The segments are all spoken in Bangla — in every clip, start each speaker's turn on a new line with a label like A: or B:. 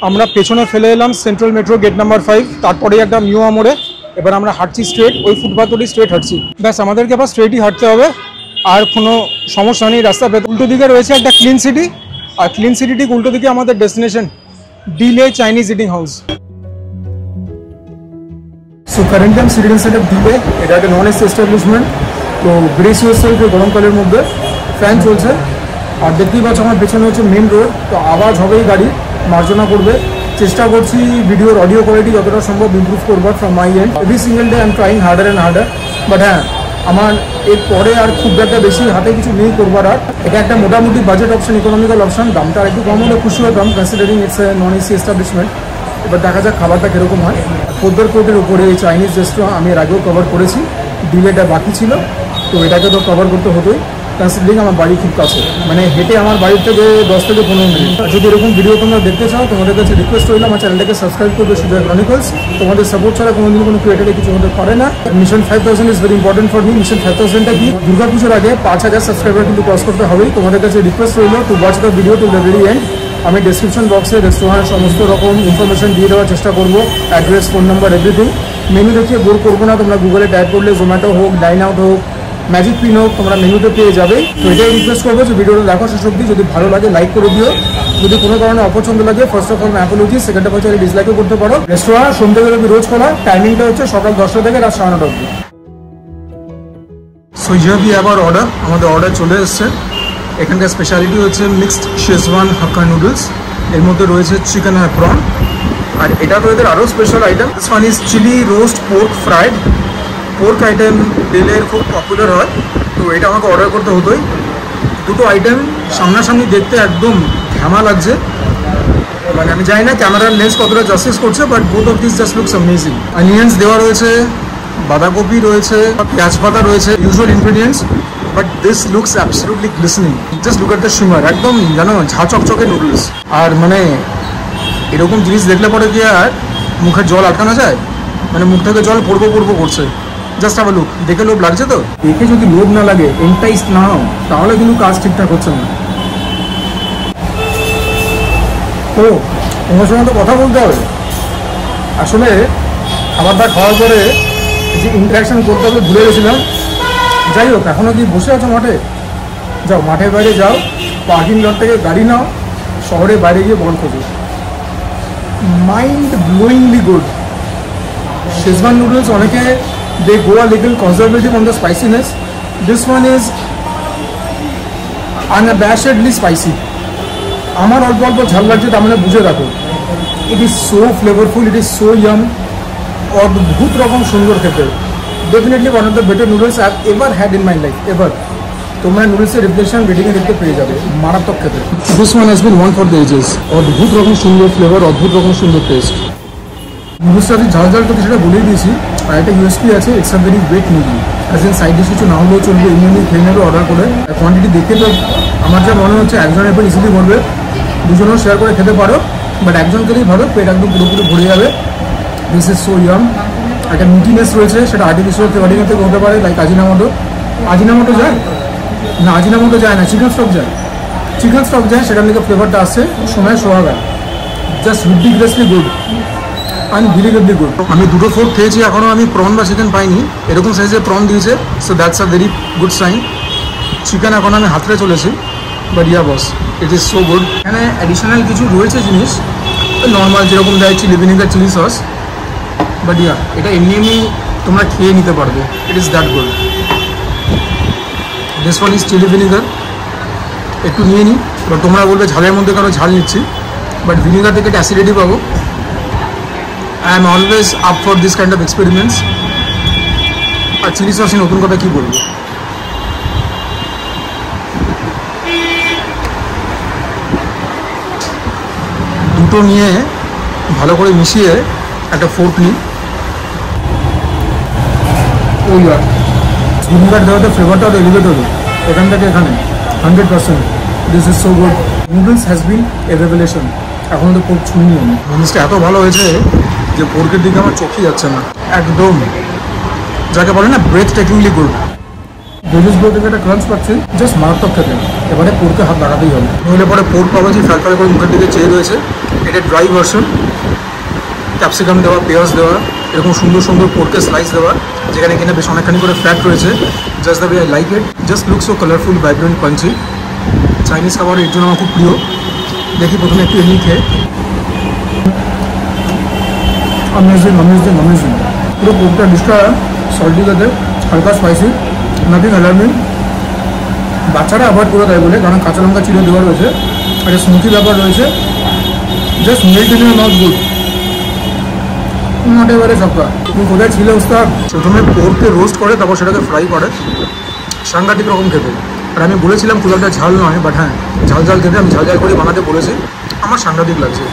A: আমরা পেছনে ফেলে এলাম সেন্ট্রাল মেট্রো গেট নাম্বার 5, তারপরেই একটা মিউয়া মোড়ে। এবার আমরা হাঁটছি স্ট্রেট, ওই ফুটপাথ ধরেই স্ট্রেট হাঁটছি। ব্যাস আমাদেরকে আবার স্ট্রেটই হাঁটতে হবে, আর কোনো সমস্যা নেই। রাস্তা উল্টো দিকে রয়েছে একটা ক্লিন সিটি, আর ক্লিন সিটি ঠিক উল্টো দিকে আমাদের destination delay Chinese eating house. So currently আমি সিটিজেন সেট অফ ডিলে, এটা একটা নন এসি এস্টাবলিশমেন্ট। তো ব্রেস ইউরসেলফ গরমকালের মধ্যে ফ্যান চলছে, আর দেখতেই পাচ্ছ আমার পেছনে হচ্ছে মেন রোড। তো আওয়াজ হবেই, গাড়ি মার্জনা করবে। চেষ্টা করছি ভিডিওর অডিও কোয়ালিটি যতটা সম্ভব ইমপ্রুভ করবার from my and. Every single day I am trying harder and harder. But হ্যাঁ, আমার এর পরে আর খুব একটা বেশি হাতে কিছু নেই করবার। আর এটা একটা মোটামুটি বাজেট অপশন, ইকোনমিক্যাল অপশন। দামটা একটু কম হলে খুশি হতাম considering it's a non AC establishment. এবার দেখা যাক খাবারটা কীরকম হয়। পোদ্দার কোর্টের উপরে এই চাইনিজ রেস্টুরেন্ট আমি এর আগেও কভার করেছি, ডিলেটা বাকি ছিল। তো এটাকে তো কভার করতে হতোই, কনসিডারিং আমার বাড়ি খুব কাছে, মানে হেঁটে আমার বাড়ির থেকে 10 থেকে 15 মিনিট। যদি এরকম ভিডিও তোমরা দেখতে চাও, তোমাদের কাছে রিকোয়েস্ট রইল আমার চ্যানেলটাকে সাবস্ক্রাইব করবে, সুজয় ক্রনিকলস। তোমাদের সাপোর্ট ছাড়া কোনোদিন কোনো ক্রিয়েটারে কিছু হতে পারে না। Mission 5000 is very important for me. Mission 5000টা কি, দুর্গাপুজোর আগে 5000 সাবস্ক্রাইবার কিন্তু ক্রস করতে হবেই। তোমাদের কাছে রিকোয়েস্ট রইল to watch the video to the very end. আমি ডেসক্রিপশন বক্সে রেস্টুরেন্টের সমস্ত রকম ইনফরমেশন দিয়ে দেওয়ার চেষ্টা করবো, address, phone number, everything. Menu দেখিয়ে বোর করবো না, তোমরা গুগলে টাইপ করলে জোম্যাটো হোক, ডাইন আউট হোক, ম্যাজিক পিন হোক, তোমরা মেনুতে পেয়ে যাবে। তো এটাই রিকোয়েস্ট করবো যে ভিডিওটা দেখো শেষ অবধি। যদি ভালো লাগে লাইক করে দিও, যদি কোনো কারণে অপছন্দ লাগে first of all apology, second of all ডিসলাইকও করতে পারো। রেস্টুরেন্ট সন্ধ্যেবেলা রোজ খোলা, টাইমিংটা হচ্ছে সকাল 10টা থেকে রাত 9:30 অবধি। So here we have our order. আমাদের অর্ডার চলে এসছে। এখানকার স্পেশালিটি হচ্ছে মিক্সড শেজওয়ান হাক্কা নুডলস, এর মধ্যে রয়েছে চিকেন আর প্রন। আর এটা তো এদের আরও special item, this one is chilli roast pork fried. Pork item ডিলের খুব পপুলার হয়, তো এটা আমাকে অর্ডার করতে হতোই। দুটো আইটেম সামনাসামনি দেখতে একদম ঘামা লাগছে, মানে আমি জানি না ক্যামেরার লেন্স কতটা জাস্টিস করছে, but both of this just looks amazing. Onions দেওয়া রয়েছে, বাঁধাকপি রয়েছে, পেঁয়াজ পাতা রয়েছে, usual ingredients, but this looks absolutely glistening. Just look at the shimmer, একদম জানো ঝা চকচকে নুডলস। আর মানে এরকম জিনিস দেখলে পরে কি আর মুখের জল আটকানো যায়, মানে মুখ থেকে জল পড়বো পড়বো করছে। Just have a look. দেখে লোভ লাগছে তো, দেখে যদি লোভ না লাগে, এন্টাইস না হও, তাহলে কিন্তু কাজ ঠিকঠাক হচ্ছে না। তো তোমার সঙ্গে তো কথা বলতে হবে। আসলে খাবারটা খাওয়ার পরে যে ইন্টারাকশন করতে হবে ভুলে গেছিলাম। যাই হোক, এখনও কি বসে আছো মাঠে? যাও, মাঠের বাইরে যাও, পার্কিং লট থেকে গাড়ি নাও, শহরের বাইরে গিয়ে বল খোঁজো। Mind blowingly good. Schezwan noodles অনেকে they go a little conservative on the spiciness. This one is unabashedly spicy. আমার অল্প অল্প ঝাল লাগছে, তার মানে বুঝে রাখো। It is so flavourful, it is so yum, অদ্ভুত রকম সুন্দর খেতে। Definitely one of the better noodles I have ever had in my life, ever. তোমরা নুডলসের রিফ্লেকশন রেটিংয়ে দেখতে পেয়ে যাবে, মারাত্মক খেতে। This one has been one for the ages. অদ্ভুত রকম সুন্দর ফ্লেভার, অদ্ভুত রকম সুন্দর টেস্ট। নুডলসটা ঝাল ঝাল তো সেটা বলেই দিয়েছি। আর একটা ইউএসপি আছে, it's a very wet noodle. As in side dish কিছু না হলেও চলবে, এমনি খেয়ে নেবে অর্ডার করে। কোয়ান্টিটি দেখে তো আমার যা মনে হচ্ছে একজন এরপর ইজিলি করবে, দুজনেও শেয়ার করে খেতে পারো। বাট একজন খেলেই ভালো, পেট একদম পুরোপুরি ভরে যাবে। This is so yum. একটা মিটিনেস রয়েছে, সেটা আর্টিফিশিয়াল ফ্লেভারিংয়ের থেকে হতে পারে, লাইক আজিনামোটো। আজিনামোটো যায় না, আজিনামোটো যায় না, চিকেন স্টক যায়। চিকেন স্টক যায়, সেখান থেকে ফ্লেভারটা আসছে, সময় সোহাগা। Just ridiculously good, unbelievably good. আমি দুটো ফোর্ক খেয়েছি, এখনও আমি প্রন বা চিকেন পাইনি। এরকম সাইজের প্রন দিয়েছে, so that's a very good sign. Chicken এখন আমি হাতড়ে চলেছি, but yeah boss, it is so good. এখানে অ্যাডিশনাল কিছু রয়েছে জিনিস, নর্মাল যেরকম দেয় chilli vinegar, chilli sauce, but yeah এটা এমনি এমনি তোমরা খেয়ে নিতে পারবে। It is that good. This one is chilli vinegar. একটু নিয়ে নিই, বাট তোমরা বলবে ঝালের মধ্যে কারো ঝাল নিচ্ছি, বাট ভিনেগার থেকে একটা অ্যাসিডিটি পাবো। I am always up for this kind of experiments. আর চিলি সসে নতুন কথা কি বলবো। দুটো নিয়ে ভালো করে মিশিয়ে একটা ফোর্ক নিই। ওই ভিনেগার দেওয়াতে ফ্লেভারটা এলিভেট হলো এখান থেকে এখানে 100%। This is so good. Noodles has been A revelation. এখন তো পোর্ক ছুঁইনি আমি। জিনিসটা এত ভালো হয়েছে যে পোর্কের দিকে আমার চোখই যাচ্ছে না, একদম যাকে বলে না ব্রেথ টেকিংলি গুড। ভেজিস ব্রো থেকে একটা ক্রাঞ্চ পাচ্ছি, জাস্ট মারাত্মক খেতে। এবারে পোর্কে হাত লাগাতেই হবে, নইলে পরে পোর্ক পাবো যে ফ্যালফাল করে মুখের দিকে চেয়ে রয়েছে। এটা ড্রাই ভার্সন, ক্যাপসিকাম দেওয়া, পেঁয়াজ দেওয়া, এরকম সুন্দর সুন্দর পোর্কের স্লাইস দেওয়া, যেখানে কিনা বেশ অনেকখানি করে ফ্যাট রয়েছে। Just the way I like it, just look so colourful, vibrant, Panji. Chinese খাবার এর জন্য আমার খুব প্রিয়। দেখি প্রথমে একটু এমনি খেয়ে। अमेजिंग अमेजिंग अमेजिंग পুরো পোর্কটা ডিশটা সল্টি খেতে, হালকা স্পাইসি, নাথিং অ্যালার্মিং। বাচ্চারা অ্যাভয়েড করে দেয় বলে, কারণ কাঁচা লঙ্কা চিড়ে দেওয়া রয়েছে, একটা স্মুথি ব্যাপার রয়েছে। Just melt in your mouth good, এবারে সবটা। তুমি কোথায় ছিলে ওস্তাদ? প্রথমে পোর্ককে রোস্ট করে তারপর সেটাকে ফ্রাই করে, সাংঘাতিক রকম খেতে। আর আমি বলেছিলাম খুব একটা ঝাল নয়, বাট হ্যাঁ ঝাল ঝাল খেতে, আমি ঝাল ঝাল করে বানাতে বলেছি, আমার সাংঘাতিক লাগছে।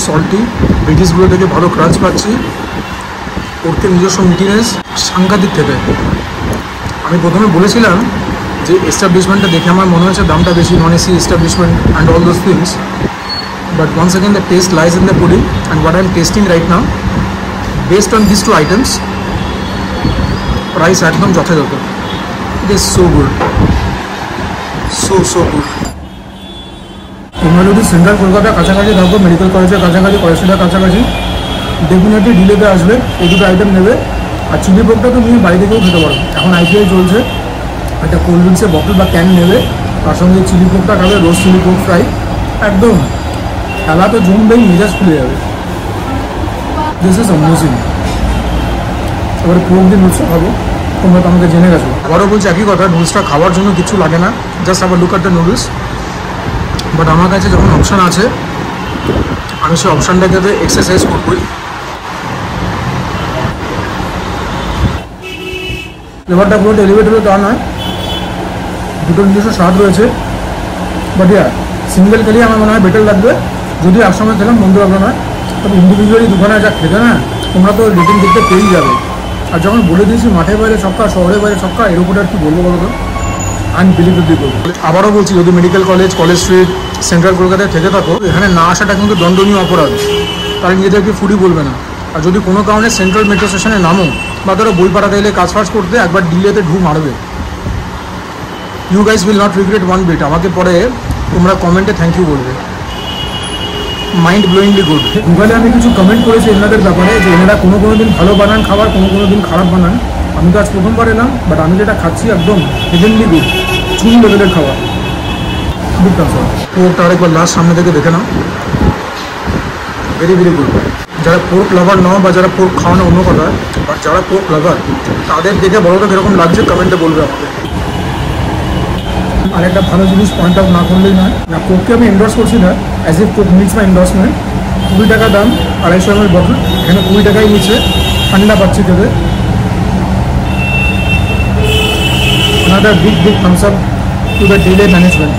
A: সল্টি, ভেজিসগুলো থেকে ভালো ক্রাঞ্চ পাচ্ছি, পোর্কের নিজস্ব মিটিনেস, সাংঘাতিক খেতে। আমি প্রথমে বলেছিলাম যে এস্টাবলিশমেন্টটা দেখে আমার মনে হয়েছে দামটা বেশি, non AC establishment and all those things, but once again the taste lies in the pudding and what I am tasting right now. Based on this two items, price একদম যথাযথ। It is so good, so good. তোমরা যদি সেন্ট্রাল কলকাতা কাছাকাছি থাকো, মেডিকেল কলেজের কাছাকাছি, কলেজটার কাছাকাছি, ডেফিনেটলি ডিলেতে আসবে, এই দুটো আইটেম নেবে। আর চিলি পোকটা তো তুমি বাড়ি থেকেও খেতে পারো, এখন আইপিএল চলছে, একটা কোল্ড ড্রিঙ্কসের বটল বা ক্যান নেবে, তার সঙ্গে চিলি পোকটা খাবে, রোস্ট চিলি পোক ফ্রাই, একদম খেলা তো জমবেই, মেজাজ খুলে যাবে। This is amazing. এবারে পোক দিয়ে নুডলসটা খাবো, তোমরা তো আমাকে জেনে গেছো। আবারও বলছি একই কথা, নুডলসটা খাওয়ার জন্য কিছু লাগে না, জাস্ট আবার look at the noodles. But আমার কাছে যখন অপশান আছে, আমি সেই অপশানটাকে এক্সারসাইজ করবই। ফ্লেভারটা পুরো এলিভেটেবল তা নয়, দুটো নিজস্ব স্বাদ রয়েছে, বাট ইয়া সিঙ্গেল খেলেই আমার মনে হয় বেটার লাগবে। যদি একসঙ্গে খেলাম বন্ধু লাগবে না, তবে ইন্ডিভিজুয়ালি দোকানে যা খেতে না, তোমরা তো রেটিং দেখতে পেয়েই যাবে। আর যখন বলে দিয়েছি মাঠের বাইরে ছক্কা, শহরের বাইরে ছক্কা, এর উপরে আর কি বলবো বলো তো, আনবিলিভেবলি বলবো। আবারও বলছি, যদি medical college, college street, central কলকাতায় থেকে থাকো, এখানে না আসাটা কিন্তু দণ্ডনীয় অপরাধ, তারা নিজেদেরকে ফুডি বলবে না। আর যদি কোনো কারণে সেন্ট্রাল মেট্রো স্টেশনে নামো বা ধরো বইপাড়াতে এলে কাজ ফাজ করতে, একবার ডিলেতে ঢু মারবে। You guys will not regret one bit. আমাকে পরে তোমরা কমেন্টে থ্যাংক ইউ বলবে, মাইন্ড ব্লোয়িংলি গুড। গুগলে আমি কিছু কমেন্ট করেছি এনাদের ব্যাপারে, যে এনারা কোনো দিন ভালো বানান খাবার, কোনো দিন খারাপ বানান। আমি তো আজ প্রথমবার এলাম, বাট আমি যেটা খাচ্ছি একদম হেভেনলি গুড, চুন লেভেলের খাবার, গুড কনসার। পোর্কটা আরেকবার লাস্ট সামনে থেকে দেখে নাও, ভেরি ভেরি গুড। যারা পোর্ক লাভার নাও বা যারা পোর্ক খাওয়ানো অন্য কথা, বাট যারা পোর্ক লাভার তাদের দেখে বড়টা কীরকম লাগছে কমেন্টে বলবে আমাকে। আরেকটা ভালো জিনিস পয়েন্ট আউট না করলেই নয়, না কোককে আমি এন্ডোর্স করছি না, as if Coke needs my endorsement. 20 টাকা দাম, 250 ml বটল, এখানে 20 টাকাই নিচ্ছে, ঠান্ডা পাচ্ছি খেতে। another big thumbs up to the delay management,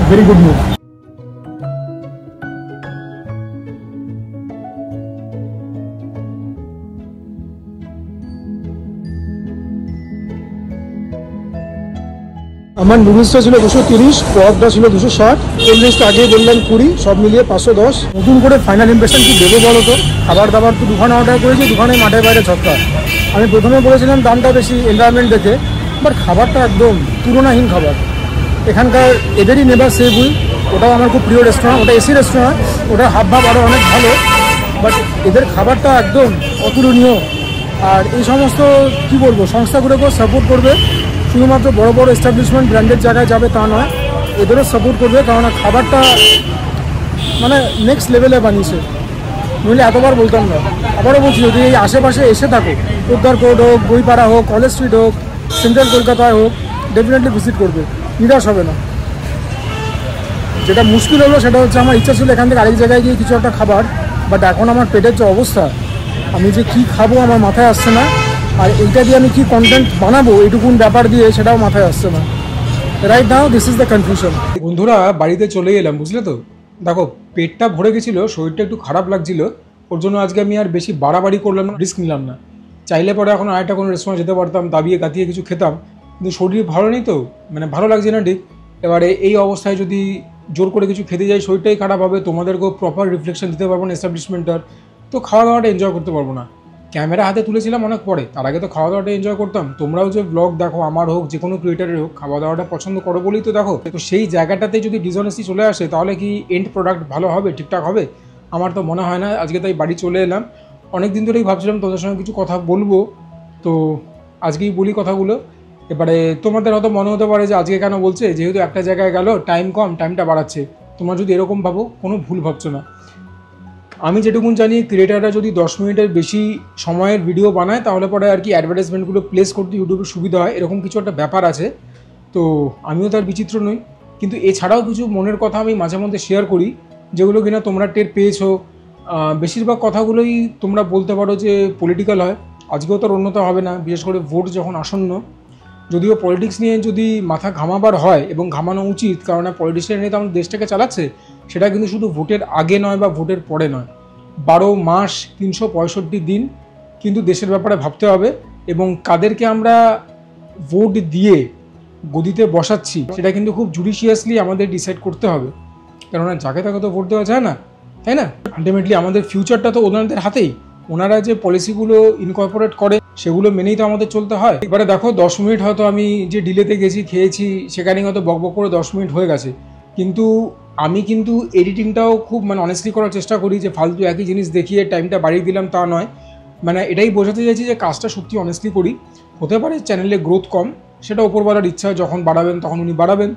A: very good move. আমার নুডলসটা ছিল 230, পপটা ছিল 260, কোল্ড ড্রিঙ্কসটা আগে বললাম 20, সব মিলিয়ে 510। নতুন করে ফাইনাল ইমপ্রেশন কি দেবো বলো তো? খাবার দাবার তো দুখানে অর্ডার করেছি, দুখানে মাঠের বাইরে ছক্কা। আমি প্রথমে বলেছিলাম দামটা বেশি এনভায়রনমেন্ট দেখে, বাট খাবারটা একদম তুলনাহীন খাবার। এখানকার এদেরই নেবার সেভুই, ওটাও আমার খুব প্রিয় রেস্টুরেন্ট, ওটা এসি রেস্টুরেন্ট, ওটার হাব ভাব আরও অনেক ভালো, বাট এদের খাবারটা একদম অতুলনীয়। আর এই সমস্ত কী বলবো, সংস্থাগুলোকেও সাপোর্ট করবে, শুধুমাত্র বড় বড় এস্টাবলিশমেন্ট ব্র্যান্ডেড জায়গায় যাবে তা নয়, এদেরও সাপোর্ট করবে, কারণ খাবারটা মানে নেক্সট লেভেলে বানিয়েছে, নইলে এতবার বলতাম না। আবারও বলছি, যদি এই আশেপাশে এসে থাকো, পোদ্দার কোর্ট হোক, বইপাড়া হোক, কলেজ স্ট্রিট হোক, সেন্ট্রাল কলকাতায় হোক, ডেফিনেটলি ভিজিট করবে, নিরাশ হবে না। যেটা মুশকিল হলো সেটা হচ্ছে, আমার ইচ্ছা ছিল এখান থেকে আরেক জায়গায় গিয়ে কিছু একটা খাবার, বাট এখন আমার পেটের যে অবস্থা, আমি যে কী খাবো আমার মাথায় আসছে না, আর এইটা দিয়ে আমি কি কন্টেন্ট বানাবো এইটুকুন ব্যাপার দিয়ে সেটাও মাথায় আসছে না। Right now this is the confusion. বন্ধুরা বাড়িতে চলে এলাম, বুঝলে তো। দেখো পেটটা ভরে গেছিলো, শরীরটা একটু খারাপ লাগছিল, ওর জন্য আজকে আমি আর বেশি বাড়াবাড়ি করলাম না, রিস্ক নিলাম না। চাইলে পরে এখন আরেকটা কোনো রেস্টুরেন্ট যেতে পারতাম, দাবিয়ে কাতিয়ে কিছু খেতাম, কিন্তু শরীর ভালো নেই তো, মানে ভালো লাগছে না ঠিক। এবারে এই অবস্থায় যদি জোর করে কিছু খেতে যাই, শরীরটাই খারাপ হবে, তোমাদেরকেও প্রপার রিফ্লেকশন দিতে পারবো না এস্টাবলিশমেন্টটার, তো খাওয়া দাওয়াটা এনজয় করতে পারবো না। ক্যামেরা হাতে তুলেছিলাম অনেক পরে, তার আগে তো খাওয়া দাওয়াটা এনজয় করতাম। তোমরাও যে ব্লগ দেখো, আমার হোক যে কোনো ক্রিয়েটারের হোক, খাওয়া দাওয়াটা পছন্দ করো বলেই তো দেখো। তো সেই জায়গাটাতে যদি ডিসঅনেস্টি চলে আসে তাহলে কি এন্ড প্রোডাক্ট ভালো হবে, ঠিকঠাক হবে? আমার তো মনে হয় না। আজকে তাই বাড়ি চলে এলাম। অনেক দিন ধরেই ভাবছিলাম তোদের সঙ্গে কিছু কথা বলবো, তো আজকেই বলি কথাগুলো। এবারে তোমাদের হয়তো মনে হতে পারে যে আজকে কেন বলছে, যেহেতু একটা জায়গায় গেল, টাইম কম, টাইমটা বাড়াচ্ছে। তোমরা যদি এরকম ভাবো, কোনো ভুল ভাবছো না। আমি যেটুকুন জানি, ক্রিয়েটাররা যদি 10 মিনিটের বেশি সময়ের ভিডিও বানায় তাহলে পরে আর কি অ্যাডভার্টাইজমেন্টগুলো প্লেস করতে ইউটিউবের সুবিধা হয়, এরকম কিছু একটা ব্যাপার আছে। তো আমিও তার বিচিত্র নই, কিন্তু এছাড়াও কিছু মনের কথা আমি মাঝে মধ্যে শেয়ার করি, যেগুলো কিনা তোমরা টের পেয়েছো। বেশিরভাগ কথাগুলোই তোমরা বলতে পারো যে পলিটিক্যাল হয়। আজকেও তার অন্যতা হবে না, বিশেষ করে ভোট যখন আসন্ন। যদিও পলিটিক্স নিয়ে যদি মাথা ঘামাবার হয়, এবং ঘামানো উচিত, কারণ পলিটিশিয়ান নিয়ে তো আমাদের দেশটাকে চালাচ্ছে, সেটা কিন্তু শুধু ভোটের আগে নয় বা ভোটের পরে নয়, 12 মাস 365 দিন কিন্তু দেশের ব্যাপারে ভাবতে হবে। এবং কাদেরকে আমরা ভোট দিয়ে গদিতে বসাচ্ছি সেটা কিন্তু খুব জুডিশিয়াসলি আমাদের ডিসাইড করতে হবে, কেননা যাকে তাকে তো ভোট দেওয়া যায় না, তাই না? আলটিমেটলি আমাদের ফিউচারটা তো ওনাদের হাতেই। ওনারা যে পলিসিগুলো ইনকর্পোরেট করে সেগুলো মেনেই তো আমাদের চলতে হয়। এবারে দেখো, 10 মিনিট হয়তো আমি যে ডিলেতে গেছি, খেয়েছি, সেখানে হয়তো বকবক করে 10 মিনিট হয়ে গেছে, কিন্তু আমি কিন্তু এডিটিংটাও খুব অনেস্টলি করার চেষ্টা করি, যে ফালতু একই জিনিস দেখিয়ে টাইমটা বাড়িয়ে দিলাম তা নয়। এটাই বোঝাতে চাইছি যে কাজটা সত্যি অনেস্টলি করি। হতে পারে চ্যানেলে গ্রোথ কম, সেটা ওপরওয়ালার ইচ্ছা, যখন বাড়াবেন তখন উনি বাড়াবেন।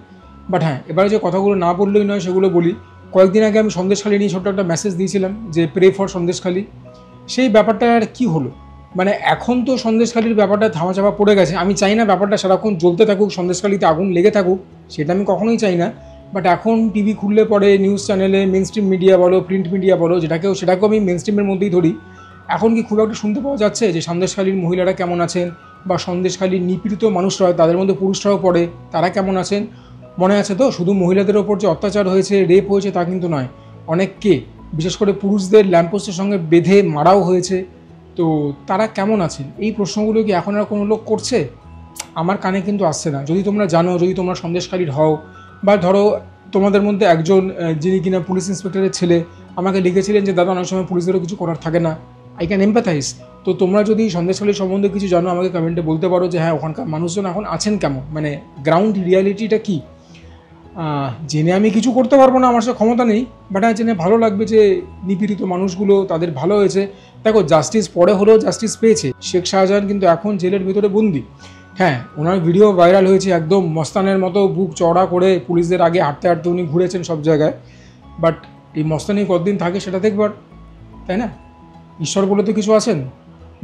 A: বাট হ্যাঁ, এবারে যে কথাগুলো না বললেই নয় সেগুলো বলি। কয়েকদিন আগে আমি সন্দেশখালী নিয়ে ছোট্ট একটা মেসেজ দিয়েছিলাম যে প্রে ফর সন্দেশখালী। সেই ব্যাপারটা আর কী হলো, এখন তো সন্দেশখালীর ব্যাপারটা ধামাচাপা পড়ে গেছে। আমি চাই না ব্যাপারটা সারাক্ষণ জ্বলতে থাকুক, সন্দেশখালীতে আগুন লেগে থাকুক, সেটা আমি কখনোই চাই না। বাট এখন টিভি খুললে পরে নিউজ চ্যানেলে, মেন স্ট্রিম মিডিয়া বলো, প্রিন্ট মিডিয়া বলো, সেটাকেও আমি মেন স্ট্রিমের মধ্যেই ধরি। এখন কি খুব একটা শুনতে পাওয়া যাচ্ছে যে সন্দেশখালীর মহিলারা কেমন আছেন, বা সন্দেশখালীর নিপীড়িত মানুষরা, তাদের মধ্যে পুরুষরাও পড়ে, তারা কেমন আছেন? মনে আছে তো, শুধু মহিলাদের ওপর যে অত্যাচার হয়েছে, রেপ হয়েছে তা কিন্তু নয়, অনেককে, বিশেষ করে পুরুষদের ল্যাম্পপোস্টের সঙ্গে বেঁধে মারাও হয়েছে। তো তারা কেমন আছেন? এই প্রশ্নগুলো কি এখন আর কোনো লোক করছে? আমার কানে কিন্তু আসছে না। যদি তোমরা জানো, যদি তোমরা সন্দেশখালীর হও, বা ধরো তোমাদের মধ্যে একজন যিনি কিনা পুলিশ ইন্সপেক্টরের ছেলে আমাকে লিখেছিলেন যে দাদা, অনেক সময় পুলিশদেরও কিছু করার থাকে না, আই ক্যান এমপ্যাথাইজ। তো তোমরা যদি সন্দেশখালীর সম্বন্ধে কিছু জানো, আমাকে কমেন্টে বলতে পারো যে হ্যাঁ, ওখানকার মানুষজন এখন আছেন কেমন, গ্রাউন্ড রিয়ালিটিটা কী। জেনে আমি কিছু করতে পারবো না, আমার সে ক্ষমতা নেই, বাট জেনে ভালো লাগবে যে নিপীড়িত মানুষগুলো, তাদের ভালো হয়েছে। দেখো, জাস্টিস পরে হলেও জাস্টিস পেয়েছে। শেখ শাহজাহান কিন্তু এখন জেলের ভিতরে বন্দি। হ্যাঁ, ওনার ভিডিও ভাইরাল হয়েছে, একদম মস্তানের মতো বুক চওড়া করে পুলিশদের আগে হাঁটতে হাঁটতে উনি ঘুরেছেন সব জায়গায়। বাট এই মস্তানি কতদিন থাকে সেটা দেখবার, তাই না? ঈশ্বর বলে তো কিছু আছেন।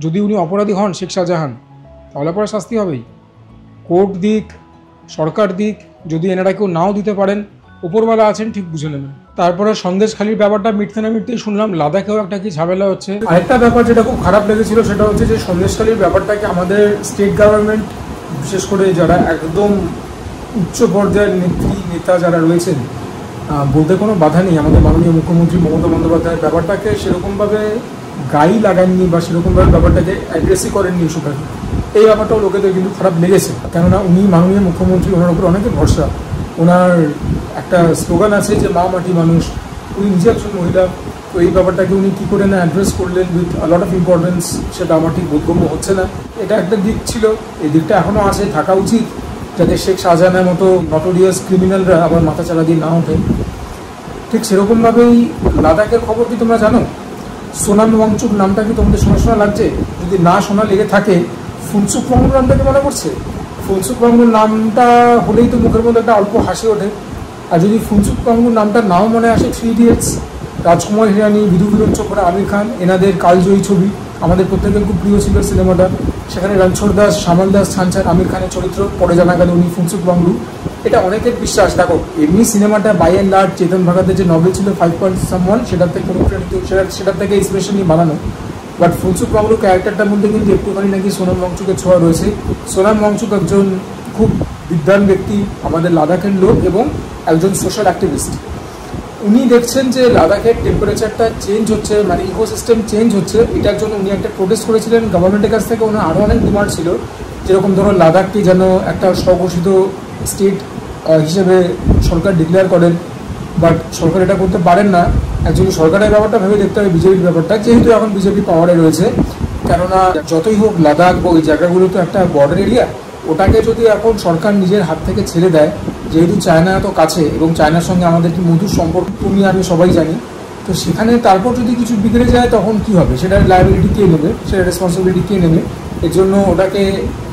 A: যদি উনি অপরাধী হন, শেখ শাহজাহান, তাহলে পরে শাস্তি হবেই। কোর্ট দিক, সরকার দিক, যদি এনারা কেউ নাও দিতে পারেন, উপরওয়ালা আছেন, ঠিক বুঝে নেবেন। তারপরে সন্দেশখালীর ব্যাপারটা মিটতে না মিটতেই শুনলাম লাদাখেও একটা কি ঝামেলা হচ্ছে। আরেকটা ব্যাপার যেটা খুব খারাপ লেগেছিল সেটা হচ্ছে যে সন্দেশখালীর ব্যাপারটাকে আমাদের স্টেট গভর্নমেন্ট, বিশেষ করে যারা একদম উচ্চ পর্যায়ের নেতা যারা রয়েছেন, বলতে কোনো বাধা নেই, আমাদের মাননীয় মুখ্যমন্ত্রী মমতা বন্দ্যোপাধ্যায়ের ব্যাপারটাকে সেরকমভাবে গায়ে লাগাননি, বা সেরকমভাবে ব্যাপারটাকে অ্যাড্রেসই করেননি ইস্যুটাকে। এই ব্যাপারটাও লোকেদের কিন্তু খারাপ লেগেছে, কেননা উনি মাননীয় মুখ্যমন্ত্রী, ওনার উপর অনেকের ভরসা। ওনার একটা স্লোগান আছে যে মা মাটি মানুষ, উনি নিজে একজন মহিলা। তো এই ব্যাপারটাকে উনি কী করে না অ্যাড্রেস করলেন with a lot of importance, সেটা আমার ঠিক বোধগম্য হচ্ছে না। এটা একটা দিক ছিল, এই দিকটা এখনও আছে, থাকা উচিত, যাতে শেখ শাহজাহানের মতো নটোরিয়াস ক্রিমিনালরা আবার মাথা চালা দিয়ে না ওঠে। ঠিক সেরকমভাবেই লাদাখের খবর কি তোমরা জানো? সোনাম ওয়াংচুক নামটা কি তোমাদের শোনা শোনা লাগছে? যদি না শোনা লেগে থাকে, ফুনসুক ওয়াংচুক নামটাকে মনে করছে? ফুনসুক ওয়াংচুক নামটা হলেই তো মুখের মধ্যে একটা অল্প হাসি ওঠে। আর যদি ফুনসুক ওয়াংচুক নামটা নাও মনে আসে, 3 ইডিয়টস, রাজকুমার হিরানি, বিধু বিরোধ চোপড়া, আমির খান, এনাদের কালজয়ী ছবি আমাদের প্রত্যেকের খুব প্রিয় ছিল সিনেমাটা। সেখানে রণছড় দাস, শ্যামল দাস ছানছান আমির খানের চরিত্র, পরে জানা গেল উনি ফুনসুক ওয়াংচুক। এটা অনেকের বিশ্বাস। দেখো, এমনি সিনেমাটা বাই অ্যান্ড লার্জ চেতন ভগতের যে নভেল ছিল 5.1, সেটার থেকে অনুপ্রাণিত, সেটার থেকে ইন্সপিরেশনই বানানো। বাট ফুনসুক ওয়াংচুক ক্যারেক্টারটার মধ্যে কিন্তু একটুখানি নাকি সোনাম ওয়াংচুকের ছোঁয়া রয়েছে। সোনাম ওয়াংচুক একজন খুব বিদ্বান ব্যক্তি, আমাদের লাদাখের লোক, এবং একজন সোশ্যাল অ্যাক্টিভিস্ট। উনি দেখছেন যে লাদাখের টেম্পারেচারটা চেঞ্জ হচ্ছে, ইকোসিস্টেম চেঞ্জ হচ্ছে, এটার জন্য উনি একটা প্রোটেস্ট করেছিলেন গভর্নমেন্টের কাছ থেকে। ওনার আরও অনেক ডিমান্ড ছিল, যেরকম ধরো লাদাখকে যেন একটা স্বঘোষিত স্টেট হিসেবে সরকার ডিক্লেয়ার করেন। বাট সরকার এটা করতে পারেন না। অ্যাকচুয়ালি সরকারের ব্যাপারটা ভেবে দেখতে হবে বিজেপির ব্যাপারটা, যেহেতু এখন বিজেপি পাওয়ারে রয়েছে। কেননা যতই হোক লাদাখ বা ওই জায়গাগুলো তো একটা বর্ডার এরিয়া, ওটাকে যদি এখন সরকার নিজের হাত থেকে ছেড়ে দেয়, যেহেতু চায়না তো কাছে এবং চায়নার সঙ্গে আমাদের কি মধুর সম্পর্ক তুমি আমি সবাই জানি, তো সেখানে তারপর যদি কিছু বিগড়ে যায় তখন কি হবে, সেটার লায়াবিলিটি কে নেবে, সেটার রেসপন্সিবিলিটি কে নেবে? এর জন্য ওটাকে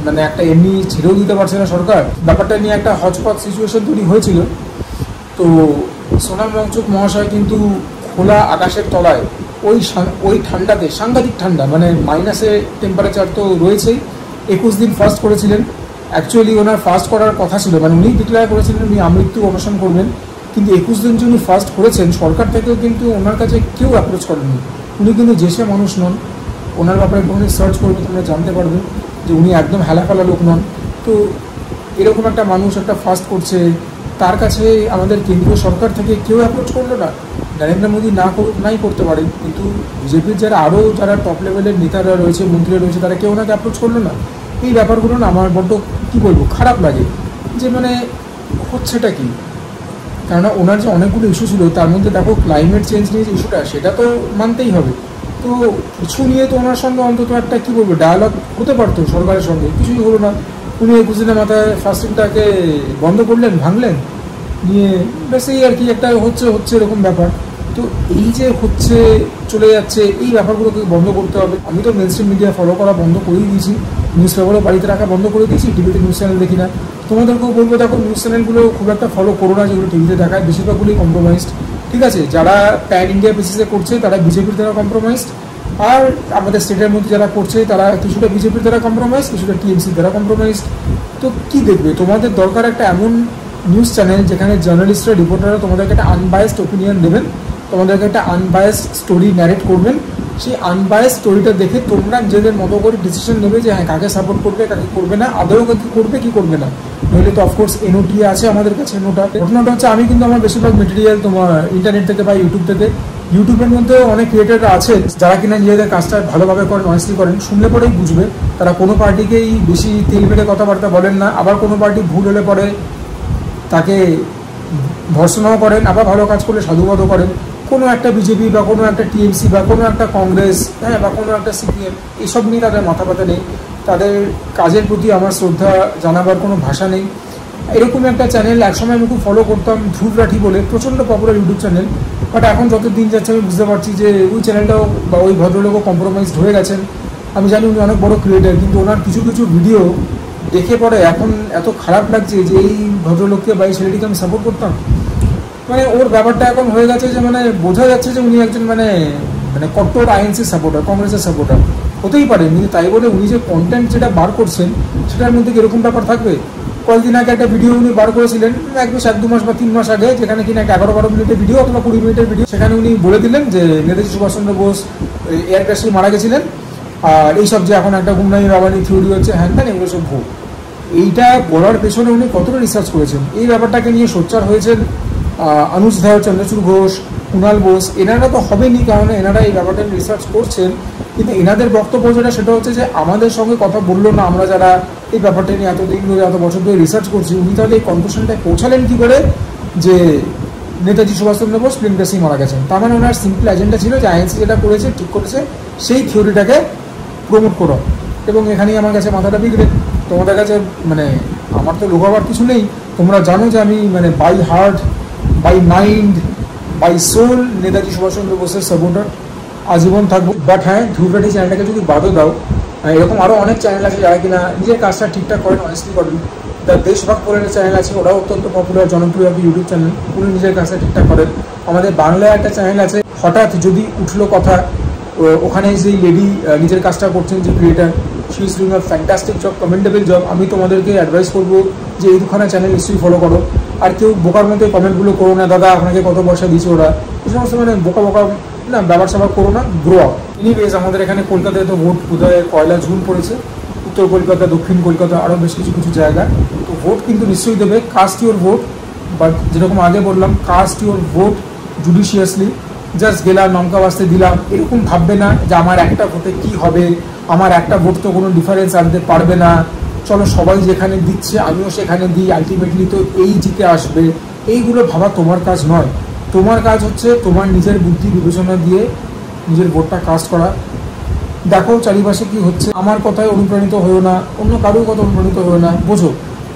A: মানে একটা এমনি ছেড়েও দিতে পারছে না সরকার। ব্যাপারটা নিয়ে একটা হচপচ সিচুয়েশন তৈরি হয়েছিল। তো সোনাম ওয়াংচুক মহাশয় কিন্তু খোলা আকাশের তলায় ওই ঠান্ডাতে, সাংঘাতিক ঠান্ডা, মানে মাইনাসে টেম্পারেচার তো রয়েছেই, 21 দিন ফাস্ট করেছিলেন। অ্যাকচুয়ালি ওনার ফাস্ট করার কথা ছিল, মানে উনি ডিক্লেয়ার করেছিলেন উনি আমৃত্যু অনশন করবেন, কিন্তু 21 দিন যে উনি ফাস্ট করেছেন, সরকার থেকেও কিন্তু ওনার কাছে কেউ অ্যাপ্রোচ করেননি। উনি কিন্তু দেশে মানুষ নন, ওনার ব্যাপারে যখন সার্চ করবে তোমরা জানতে পারবে যে উনি একদম হেলাফেলা লোক নন। তো এরকম একটা মানুষ একটা ফাস্ট করছে, তার কাছে আমাদের কেন্দ্রীয় সরকার থেকে কেউ অ্যাপ্রোচ করলো না। নরেন্দ্র মোদী নাই করতে পারেন, কিন্তু বিজেপির যারা টপ লেভেলের নেতারা রয়েছে, মন্ত্রীরা রয়েছে, তারা কেউ ওনাকে অ্যাপ্রোচ করলো না। এই ব্যাপারগুলো না আমার বড্ড কী বলবো খারাপ লাগে, যে মানে হচ্ছেটা কি। কেননা ওনার যে অনেকগুলো ইস্যু ছিল, তার মধ্যে দেখো ক্লাইমেট চেঞ্জ নিয়ে যে ইস্যুটা, সেটা তো মানতেই হবে। তো কিছু নিয়ে তো ওনার সঙ্গে অন্তত একটা কী বলবো ডায়ালগ হতে পারতো সরকারের সঙ্গে, কিছুই হলো না। উনি 21 দিনের মাথায় ফাস্টিংটাকে বন্ধ করলেন, ভাঙলেন, নিয়ে বেশ এই আর কি একটা হচ্ছে এরকম ব্যাপার। তো এই যে হচ্ছে চলে যাচ্ছে, এই ব্যাপারগুলোকে বন্ধ করতে হবে। আমি তো মেইনস্ট্রিম মিডিয়া ফলো করা বন্ধ করেই দিয়েছি, নিউজ পেপারও বাড়িতে রাখা বন্ধ করে দিয়েছি, টিভিতে নিউজ চ্যানেল দেখি না। তোমাদেরকেও বলবো, দেখো নিউজ চ্যানেলগুলো খুব একটা ফলো করো না, যেগুলো টিভিতে দেখায় বেশিরভাগগুলোই কম্প্রোমাইজড। ঠিক আছে, যারা প্যান ইন্ডিয়া বেসিসে করছে তারা বিজেপির দ্বারা কম্প্রোমাইজড, আর আমাদের স্টেটের মধ্যে যারা করছে তারা কিছুটা বিজেপির দ্বারা কম্প্রোমাইজ, কিছুটা টিএমসির দ্বারা কম্প্রোমাইজড। তো কী দেখবে, তোমাদের দরকার একটা এমন নিউজ চ্যানেল যেখানে জার্নালিস্টরা, রিপোর্টাররা তোমাদেরকে একটা আনবায়াসড ওপিনিয়ন দেবেন, তোমাদেরকে একটা আনবায়াসড স্টোরি ন্যারেট করবেন। সেই আনবায়াসড স্টোরিটা দেখে তোমরা নিজেদের মতো করে ডিসিশন নেবে যে হ্যাঁ কাকে সাপোর্ট করবে, কাকে করবে না, আদৌ কাকে করবে কি করবে না। নইলে তো অফকোর্স এনওটিএ আছে আমাদের কাছে। ঘটনাটা হচ্ছে আমি কিন্তু আমার বেশিরভাগ মেটেরিয়াল তোমার ইন্টারনেট থেকে পাই, ইউটিউব থেকে। ইউটিউবের মধ্যেও অনেক ক্রিয়েটাররা আছে যারা কিনা নিজেদের কাজটা ভালোভাবে করেন, অনেস্টলি করেন। শুনলে পরেই বুঝবে তারা কোনো পার্টিকেই বেশি তেল মেরে কথাবার্তা বলেন না, আবার কোনো পার্টি ভুল হলে পরে তাকে ভর্সনাও করেন, আবার ভালো কাজ করলে সাধুবাদও করেন। কোনো একটা বিজেপি বা কোনো একটা টিএমসি বা কোনো একটা কংগ্রেস, হ্যাঁ, বা কোনো একটা সিপিএম, এসব নিয়ে তাদের মাথা ব্যথা নেই। তাদের কাজের প্রতি আমার শ্রদ্ধা জানাবার কোনো ভাষা নেই। এরকম একটা চ্যানেল একসময় আমি খুব ফলো করতাম, ধ্রুব রাঠি বলে, প্রচণ্ড পপুলার ইউটিউব চ্যানেল। বাট এখন যত দিন যাচ্ছে আমি বুঝতে পারছি যে ওই চ্যানেলটাও বা ওই ভদ্রলোকও কম্প্রোমাইজড হয়ে গেছেন। আমি জানি উনি অনেক বড় ক্রিয়েটার, কিন্তু ওনার কিছু কিছু ভিডিও দেখে পরে এখন এত খারাপ লাগছে যে এই ভদ্রলোককে বা এই ছেলেটিকে আমি সাপোর্ট করতাম। মানে ওর ব্যাপারটা এখন হয়ে গেছে যে মানে বোঝা যাচ্ছে যে উনি একজন মানে কট্টর আইএনসি সাপোর্টার, কংগ্রেসের সাপোর্টার হতেই পারে, কিন্তু তাই বলে উনি যে কন্টেন্ট যেটা বার করছেন সেটার মধ্যে এরকম ব্যাপার থাকবে। কয়েকদিন আগে একটা ভিডিও উনি বার করেছিলেন, এক দু মাস বা 3 মাস আগে, যেখানে কিনা 11-12 মিনিটের ভিডিও অথবা 20 মিনিটের ভিডিও। সেখানে উনি বলে দিলেন যে নেতাজি সুভাষচন্দ্র বোস এয়ার ক্র্যাশে মারা গেছিলেন, আর এইসব যে এখন একটা গুমনামি রাবানি থিওরি হচ্ছে, হ্যান ত্যান, এগুলো সব ভুল। এইটা বলার পেছনে উনি কতটা রিসার্চ করেছেন, এই ব্যাপারটাকে নিয়ে সোচ্চার হয়েছেন অনুজ ধর, চন্দ্রচূড় ঘোষ, কুণাল বোস। এনারা তো হবেনি, কারণ এনারা এই ব্যাপারটা রিসার্চ করছেন, কিন্তু এনাদের বক্তব্য যেটা সেটা হচ্ছে যে আমাদের সঙ্গে কথা বললো না, আমরা যারা এই ব্যাপারটা নিয়ে এতদিন ধরে, এত বছর ধরে রিসার্চ করছি। উনি তাহলে এই কনক্লুশনটায় পৌঁছালেন কী করে যে নেতাজি সুভাষচন্দ্র বোস প্লেন ক্র্যাশেই মারা গেছেন? তার মানে ওনার সিম্পল এজেন্ডা ছিল যে আইএনসি যেটা করেছে, ঠিক করেছে, সেই থিওরিটাকে প্রমোট করা। এবং এখানেই আমার কাছে মাথাটা বিগড়ে। তোমাদের কাছে মানে আমার তো লোকাবার কিছু নেই, তোমরা জানো যে আমি মানে by heart, by mind, by soul Netaji Subhash Chandra বোসের সাপোর্টার আজীবন থাকবো। বাট হ্যাঁ, ধ্রুব রাঠি চ্যানেলটাকে যদি বাদও দাও, এরকম আরও অনেক চ্যানেল আছে যারা কিনা নিজের কাজটা ঠিকঠাক করেন, অনেস্টলি করেন। তার দেশভাগ বলে চ্যানেল আছে, ওরাও অত্যন্ত পপুলার, জনপ্রিয় একটা ইউটিউব চ্যানেল, উনি নিজের কাজটা ঠিকঠাক করেন। আমাদের বাংলায় একটা চ্যানেল আছে, হঠাৎ যদি উঠলো কথা, ওখানে যেই লেডি নিজের কাজটা করছেন, যে creator, she is doing a fantastic job, commendable job. আমি তোমাদেরকে অ্যাডভাইস করবো যে এই দুখানা চ্যানেল নিশ্চয়ই ফলো করো। আর কেউ বোকার মধ্যে কমেন্টগুলো করো না, দাদা আপনাকে কত পয়সা দিচ্ছে ওরা, এই সমস্ত মানে বোকা না ব্যাপার স্যাপার করো না, গ্রো আপ। এনিওয়েজ, আমাদের এখানে কলকাতায় তো ভোট বোধহয় পয়লা জুন পড়েছে, উত্তর কলকাতা, দক্ষিণ কলকাতা, আরও বেশ কিছু কিছু জায়গায়। তো ভোট কিন্তু নিশ্চয়ই দেবে, কাস্ট ইউর ভোট। বাট যেরকম আগে বললাম, কাস্ট ইউর ভোট জুডিশিয়াসলি। জাস্ট গেলাম, নমকা বাস্তে দিলাম, এরকম ভাববে না যে আমার একটা ভোটে কি হবে, আমার একটা ভোট তো কোনো ডিফারেন্স আনতে পারবে না, চলো সবাই যেখানে দিচ্ছে আমিও সেখানে দিই, আলটিমেটলি তো এই জিতে আসবে। এইগুলো ভাবা তোমার কাজ নয়। তোমার কাজ হচ্ছে তোমার নিজের বুদ্ধি বিবেচনা দিয়ে নিজের ভোটটা কাস্ট করা। দেখো চারিপাশে কি হচ্ছে, আমার কথায় অনুপ্রাণিত হয়েও না, অন্য কারোর কথা অনুপ্রাণিত হয়েও না, বোঝো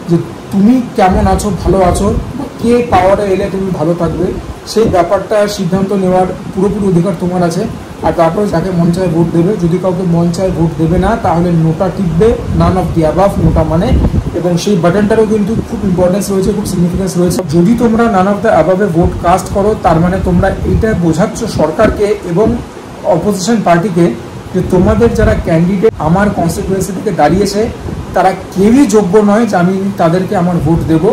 A: যে তুমি কেমন আছো, ভালো আছো, কে পাওয়ারে এলে তুমি ভালো থাকবে, সেই ব্যাপারটা সিদ্ধান্ত নেওয়ার পুরোপুরি অধিকার তোমার আছে। আর তারপরে যাকে মন চায় ভোট দেবে, যদি কাউকে মন চায় ভোট দেবে না তাহলে নোটা টিপবে, নান অফ দি অ্যাবাভ নোটা মানে, এবং সেই বাটনটারও কিন্তু খুব ইম্পর্টেন্স রয়েছে, খুব সিগনিফিকেন্স রয়েছে। যদি তোমরা none of the above vote cast করো তার মানে তোমরা এইটা বোঝাচ্ছ সরকারকে এবং অপোজিশন পার্টিকে যে তোমাদের যারা ক্যান্ডিডেট আমার কনস্টিটিউয়েন্সি থেকে দাঁড়িয়েছে তারা কেউই যোগ্য নয় যে আমি তাদেরকে আমার ভোট দেব।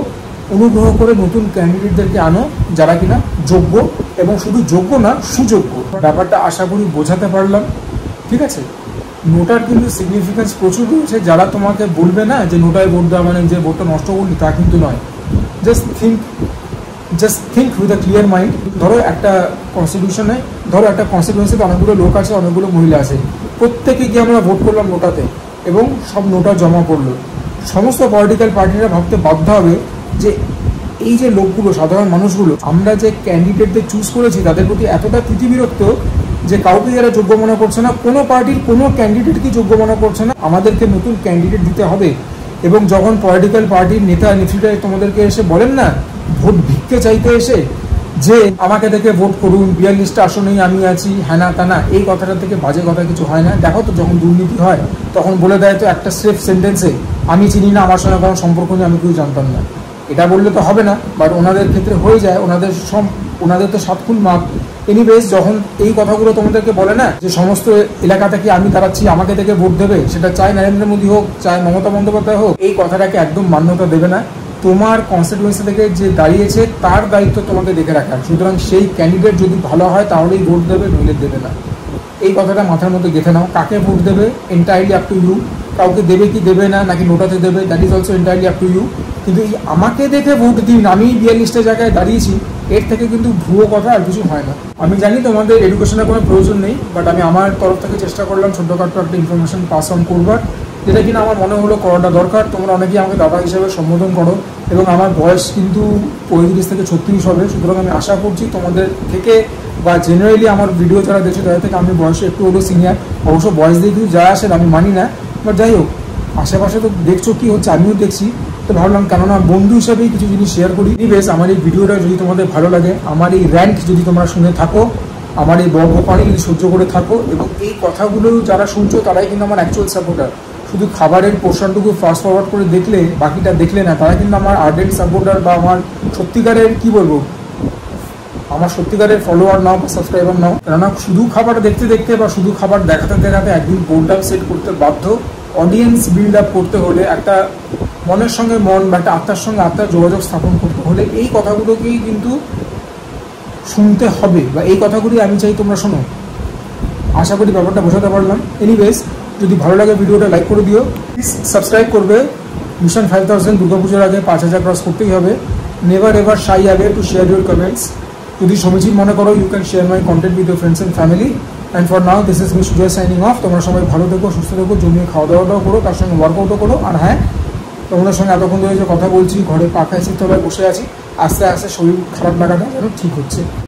A: অনুগ্রহ করে নতুন ক্যান্ডিডেটদেরকে আনো যারা কিনা যোগ্য, এবং শুধু যোগ্য না সুযোগ্য। ব্যাপারটা আশা করি বোঝাতে পারলাম, ঠিক আছে। নোটার কিন্তু সিগনিফিকেন্স প্রচুর রয়েছে। যারা তোমাকে বলবে না যে নোটায় ভোট দেওয়া মানে যে ভোটটা নষ্ট করলি, তা কিন্তু নয়। Just think with a clear mind. ধরো একটা কনস্টিটিউশনে, ধরো একটা কনস্টিটিউয়েন্সিতে অনেকগুলো লোক আছে, অনেকগুলো মহিলা আছে, প্রত্যেকে গিয়ে আমরা ভোট করলাম নোটাতে এবং সব নোটা জমা পড়লো। সমস্ত পলিটিক্যাল পার্টিরা ভাবতে বাধ্য হবে যে এই যে লোকগুলো, সাধারণ মানুষগুলো, আমরা যে ক্যান্ডিডেটদের চুজ করেছি তাদের প্রতি এতটা প্রীতিবিরক্ত যে কাউকে যারা যোগ্য মনে করছে না, কোনো পার্টির কোনো ক্যান্ডিডেটকে যোগ্য মনে করছে না। আমাদেরকে নতুন ক্যান্ডিডেট দিতে হবে। এবং যখন পলিটিক্যাল পার্টির নেতা নেত্রীরা তোমাদেরকে এসে বলেন না ভোট ভিক্ষে চাইতে এসে যে আমাকে দেখে ভোট করুন, 42টা আসনেই আমি আছি, হ্যানা তানা, এই কথাটা থেকে বাজে কথা কিছু হয় না। দেখো তো যখন দুর্নীতি হয় তখন বলে দেয় তো একটা সেফ সেন্টেন্সে, আমি চিনি না, আমার সঙ্গে কোনো সম্পর্ক নেই, আমি কিছু জানতাম না। এটা বললে তো হবে না, বাট ওনাদের ক্ষেত্রে হয়ে যায়। ওনাদের তো 7 খুন মাপ। এনিওয়েজ, যখন এই কথাগুলো তোমাদেরকে বলে না যে সমস্ত এলাকা থেকে আমি দাঁড়াচ্ছি, আমাকে থেকে ভোট দেবে, সেটা চাই নরেন্দ্র মোদী হোক, চাই মমতা বন্দ্যোপাধ্যায় হোক, এই কথাটাকে একদম মান্যতা দেবে না। তোমার কনস্টিটিউয়েন্সি থেকে যে দাঁড়িয়েছে তার দায়িত্ব তোমাকে দেখে রাখার। সুতরাং সেই ক্যান্ডিডেট যদি ভালো হয় তাহলেই ভোট দেবে, নইলে দেবে না। এই কথাটা মাথার মধ্যে গেঁথে নাও। কাকে ভোট দেবে এন্টায়ারলি আপ টু ইউ। কাউকে দেবে কি দেবে না, নাকি নোটাতে দেবে, that is also entirely up to you. কিন্তু এই আমাকে দেখে ভোট দিন, আমি 42টা জায়গায় দাঁড়িয়েছি, এর থেকে কিন্তু ভুয়ো কথা আর কিছু হয় না। আমি জানি তোমাদের এডুকেশনের কোনো প্রয়োজন নেই, বাট আমি আমার তরফ থেকে চেষ্টা করলাম ছোট্টখাটো একটা ইনফরমেশন পাস অন করবার, যেটা কিনা আমার মনে হলো করাটা দরকার। তোমরা অনেকেই আমাকে দাদা হিসেবে সম্বোধন করো এবং আমার বয়স কিন্তু 35 থেকে 36 হবে। সুতরাং আমি আশা করছি তোমাদের থেকে বা জেনারেলি আমার ভিডিও যারা দেখছে তাদের থেকে আমি বয়সে একটু হলেও সিনিয়র। অবশ্য বয়স দিয়ে কিছু যা আসেন আমি মানি না, বাট যাই হোক, আশেপাশে তো দেখছো কি হচ্ছে, আমিও দেখছি, তো ভাবলাম কেননা বন্ধু হিসাবেই কিছু জিনিস শেয়ার করি। বেশ, আমার এই ভিডিওটা যদি তোমাদের ভালো লাগে, আমার এই র্যান্ট যদি তোমরা শুনে থাকো, আমার এই বকবকানি যদি সহ্য করে থাকো, এবং এই কথাগুলো যারা শুনছো তারাই কিন্তু আমার অ্যাকচুয়াল সাপোর্টার। শুধু খাবারের পোর্শনটুকু ফাস্ট ফরওয়ার্ড করে দেখলে, বাকিটা দেখলে না, তারা কিন্তু আমার আর্ডেন্ট সাপোর্টার বা আমার সত্যিকারের কি বলবো, আমার সত্যিকারের ফলোয়ার নাও বা সাবস্ক্রাইবার নাও। কেননা শুধু খাবার দেখতে দেখতে বা শুধু খাবার দেখাতে দেখাতে একদিন বোর্ডাম সেট করতে বাধ্য। অডিয়েন্স বিল্ড আপ করতে হলে, একটা মনের সঙ্গে মন বা একটা আত্মার সঙ্গে আত্মার যোগাযোগ স্থাপন করতে হলে এই কথাগুলোকেই কিন্তু শুনতে হবে, বা এই কথাগুলি আমি চাই তোমরা শোনো। আশা করি ব্যাপারটা বোঝাতে পারলাম। এনিওয়েজ, যদি ভালো লাগে ভিডিওটা লাইক করে দিও, প্লিজ সাবস্ক্রাইব করবে। মিশন 5000 দুর্গাপুজোর আগে 5000 ক্রস করতেই হবে। নেভার এভার শাই আগে টু শেয়ার ইউর কমেন্টস। যদি সমীচীন মনে করো, you can share my content with your friends and family. And for now, this is me Sujoy signing off. তোমরা সবাই ভালো থেকো, সুস্থ থেকো, জমিয়ে খাওয়া দাওয়াটাও করো, তার সঙ্গে ওয়ার্কআউটও করো। আর হ্যাঁ, তোমাদের সঙ্গে এতক্ষণ ধরে যে কথা বলছি, ঘরে পাখা এসে তলায় বসে আছি, আস্তে আস্তে শরীর খারাপ লাগাটা যেন ঠিক হচ্ছে।